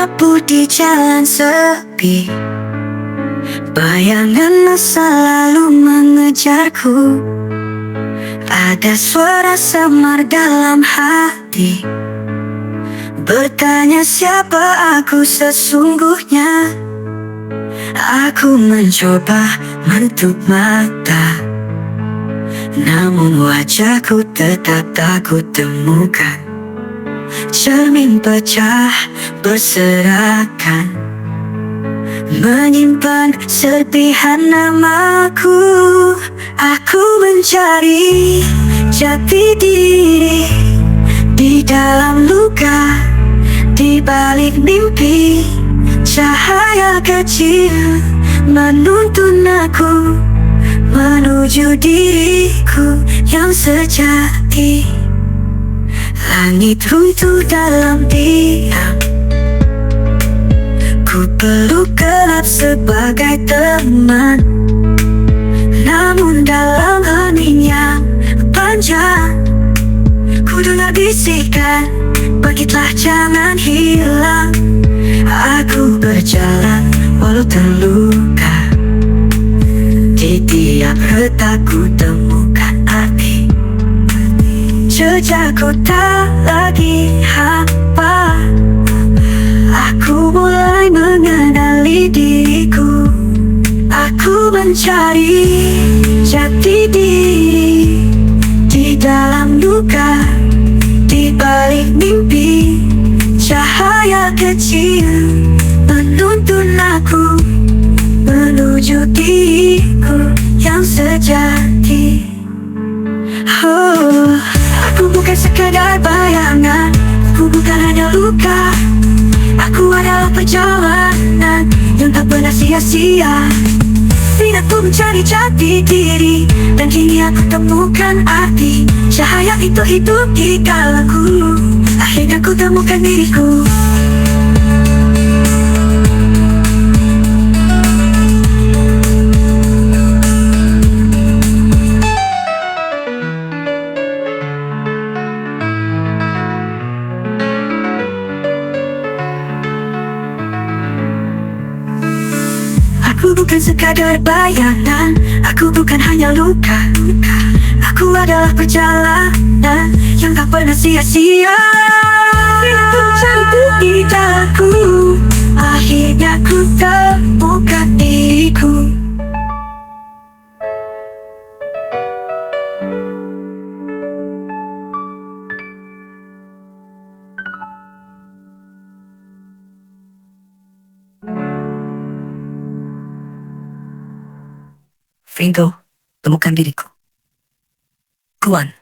menyapu di jalan sepi. Bayangan masa lalu mengejarku. Ada suara samar dalam hati, bertanya siapa aku sesungguhnya. Aku mencoba menutup mata, namun wajahku tetap tak kutemukan. Cermin pecah berserakan, menyimpan serpihan namaku. Aku mencari jati diri di dalam luka, di balik mimpi. Cahaya kecil menuntun aku menuju diriku yang sejati. Langit runtuh dalam diam, ku peluk gelap sebagai teman. Namun dalam hening yang panjang, ku dengar bisikan, bangkitlah jangan hilang. Aku berjalan walau terluka, di tiap retakku temukan arti. Jejakku tak lagi hampa, aku mulai mengenali diriku. Aku mencari jati diri di dalam luka, di balik mimpi. Cahaya kecil menuntun aku menuju diriku yang sejati. Oh, aku bukan sekadar bayangan, aku bukan hanya luka. Aku adalah perjalanan yang tak pernah sia-sia. Aku mencari jati diri, dan kini aku temukan arti. Cahaya itu hidup di dalamku, akhirnya ku temukan diriku. Aku bukan sekadar bayangan, aku bukan hanya luka. Aku adalah perjalanan yang tak pernah sia-sia. Aku mencari di dalamku, akhirnya ku temukan diriku. Vingo, temukan diriku. Kuan.